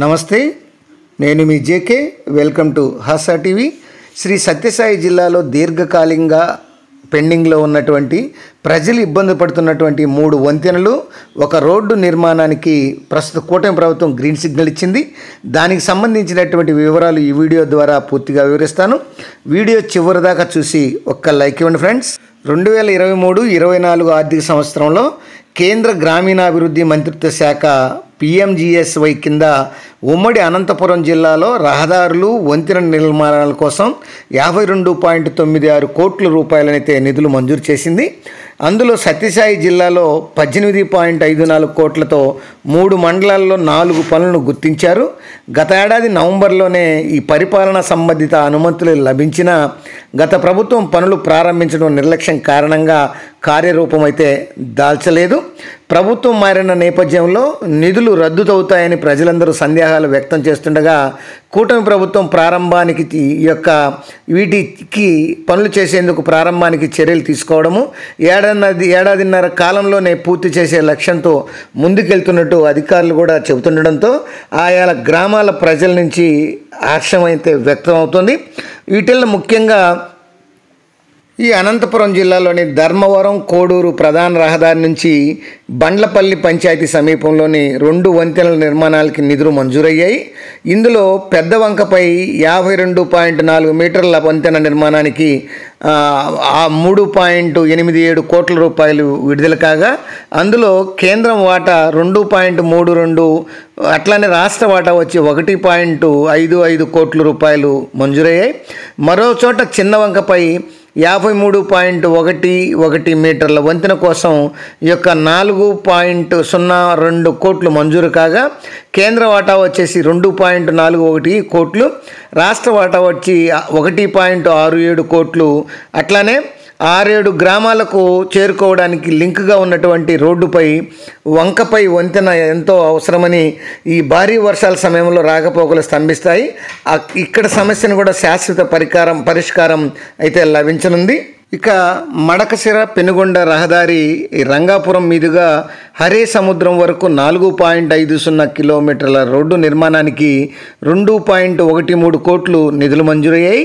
నమస్తే, నేను మీ JK. Welcome to Hasa TV. Shri Sathya Sai దీర్ఘకాలికంగా పెండింగ్లో ఉన్నటువంటి ప్రజలు ఇబ్బంది పడుతున్నటువంటి 3 వంతెనలు, ఒక రోడ్డు నిర్మాణానికి ప్రస్తుత కూటమి ప్రభుత్వం గ్రీన్ సిగ్నల్ ఇచ్చింది. దానికి సంబంధించినటువంటి వివరాలు ఈ వీడియో ద్వారా పూర్తిగా వివరిస్తాను. వీడియో చివరి దాకా చూసి ఒక్క లైక్ ఇవ్వండి ఫ్రెండ్స్. 2023-24 ఆర్థిక సంవత్సరంలో కేంద్ర గ్రామీణాభివృద్ధి మంత్రిత్వ శాఖ PMGSY కింద ఉమ్మడి అనంతపురం జిల్లాలో రహదారులు, వంతెన నిర్మాణాల కోసం 52.96 కోట్ల రూపాయలనైతే నిధులు మంజూరు చేసింది. అందులో సత్యసాయి జిల్లాలో 18.54 కోట్లతో 3 మండలాల్లో 4 పనులను గుర్తించారు. గత ఏడాది నవంబర్లోనే ఈ పరిపాలన సంబంధిత అనుమతులు లభించిన గత ప్రభుత్వం పనులు ప్రారంభించడం నిర్లక్ష్యం కారణంగా కార్యరూపం అయితే దాల్చలేదు. ప్రభుత్వం మారిన నేపథ్యంలో నిధులు రద్దుతవుతాయని ప్రజలందరూ సందేహాలు వ్యక్తం చేస్తుండగా కూటమి ప్రభుత్వం ప్రారంభానికి వీటికి పనులు చేసేందుకు ప్రారంభానికి చర్యలు తీసుకోవడము, ఏడాదిన్నర కాలంలోనే పూర్తి చేసే లక్ష్యంతో ముందుకెళ్తున్నట్టు అధికారులు కూడా చెబుతుండడంతో ఆయా గ్రామాల ప్రజల నుంచి హర్షం అయితే వ్యక్తం అవుతుంది. వీటిల్లో ముఖ్యంగా ఈ అనంతపురం జిల్లాలోని ధర్మవరం, కోడూరు ప్రధాన రహదారి నుంచి బండ్లపల్లి పంచాయతీ సమీపంలోని 2 వంతెనల నిర్మాణాలకి నిధులు మంజూరయ్యాయి. ఇందులో పెద్ద వంకపై 52.4 మీటర్ల వంతెన నిర్మాణానికి 3.87 కోట్ల రూపాయలు విడుదల కాగా, అందులో కేంద్రం వాటా 2.32, అట్లానే రాష్ట్ర వాటా వచ్చి 1.55 కోట్ల రూపాయలు మంజూరయ్యాయి. మరో చోట చిన్న వంకపై 53.11 మీటర్ల వంతెన కోసం ఈ యొక్క 4.02 కోట్లు మంజూరు కాగా, కేంద్ర వాటా వచ్చేసి 2.41 కోట్లు, రాష్ట్ర వాటా వచ్చి 1.67 కోట్లు. అట్లానే 6-7 గ్రామాలకు చేరుకోవడానికి లింక్గా ఉన్నటువంటి రోడ్డుపై వంకపై వంతెన ఎంతో అవసరమని, ఈ భారీ వర్షాల సమయంలో రాకపోకలు స్తంభిస్తాయి. ఇక్కడ సమస్యను కూడా శాశ్వత పరిష్కారం అయితే లభించనుంది. ఇక మడకశిర పెనుగొండ రహదారి రంగాపురం మీదుగా హరే సముద్రం వరకు 4.50 కిలోమీటర్ల రోడ్డు నిర్మాణానికి 2.13 కోట్లు నిధులు మంజూరయ్యాయి.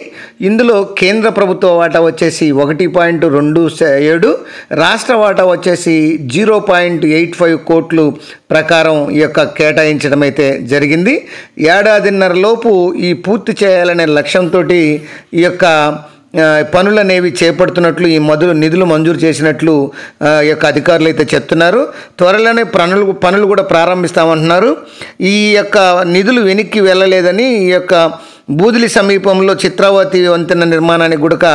ఇందులో కేంద్ర ప్రభుత్వ వాటా వచ్చేసి 1.27, రాష్ట్ర వాటా వచ్చేసి 0.85 కోట్లు ప్రకారం ఈ యొక్క కేటాయించడం అయితే జరిగింది. ఏడాదిన్నరలోపు ఈ పూర్తి చేయాలనే లక్ష్యంతో ఈ యొక్క పనులనేవి చేపడుతున్నట్లు, ఈ నిధులు మంజూరు చేసినట్లు ఈ యొక్క అధికారులు అయితే చెప్తున్నారు. త్వరలోనే పనులు కూడా ప్రారంభిస్తామంటున్నారు. ఈ యొక్క నిధులు వెనక్కి వెళ్ళలేదని, ఈ యొక్క బూదిలి సమీపంలో చిత్రావతి వంతెన నిర్మాణానికి కూడా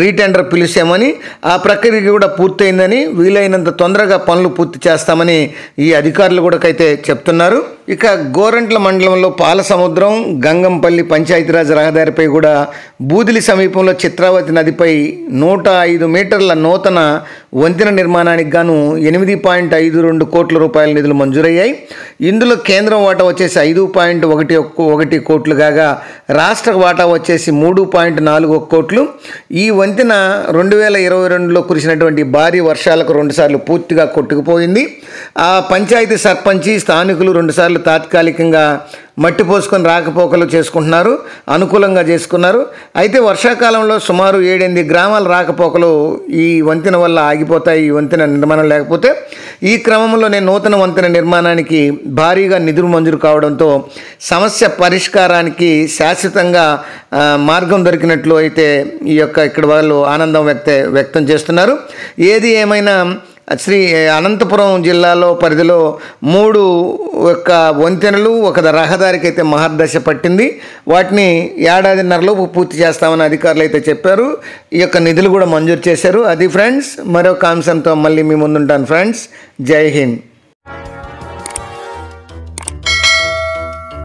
రీటెండర్ పిలిచామని, ఆ ప్రక్రియ కూడా పూర్తయిందని, వీలైనంత తొందరగా పనులు పూర్తి చేస్తామని ఈ అధికారులు కూడా అయితే చెప్తున్నారు. ఇక గోరంట్ల మండలంలో పాలసముద్రం, గంగంపల్లి పంచాయతీరాజ్ రహదారిపై కూడా బూదిలి సమీపంలో చిత్రావతి నదిపై 105 మీటర్ల నూతన వంతెన నిర్మాణానికి గాను 8.52 కోట్ల రూపాయల నిధులు మంజూరయ్యాయి. ఇందులో కేంద్రం వాటా వచ్చేసి 5.11 కోట్లు కాగా, రాష్ట్ర వాటా వచ్చేసి 3.41 కోట్లు. ఈ వంతెన 2022లో కురిసినటువంటి భారీ వర్షాలకు 2 సార్లు పూర్తిగా కొట్టుకుపోయింది. ఆ పంచాయతీ సర్పంచి, స్థానికులు 2 సార్లు తాత్కాలికంగా మట్టి పోసుకొని రాకపోకలు అనుకూలంగా చేసుకున్నారు. అయితే వర్షాకాలంలో సుమారు 7-8 గ్రామాల రాకపోకలు ఈ వంతెన వల్ల ఆగిపోతాయి, ఈ వంతెన నిర్మాణం లేకపోతే. ఈ క్రమంలోనే నూతన వంతెన నిర్మాణానికి భారీగా నిధులు మంజూరు కావడంతో సమస్య పరిష్కారానికి శాశ్వతంగా మార్గం దొరికినట్లు అయితే ఇక్కడ వాళ్ళు ఆనందం వ్యక్తం చేస్తున్నారు. ఏది ఏమైనా శ్రీ అనంతపురం జిల్లాలో పరిధిలో 3 వంతెనలు, ఒక రహదారికి అయితే మహర్దశ పట్టింది. వాటిని ఏడాదిన్నరలోపు పూర్తి చేస్తామని అధికారులు అయితే చెప్పారు. ఈ యొక్క నిధులు కూడా మంజూరు చేశారు. అది ఫ్రెండ్స్, మరొక అంశంతో మళ్ళీ మీ ముందుంటాను ఫ్రెండ్స్. జై హింద్.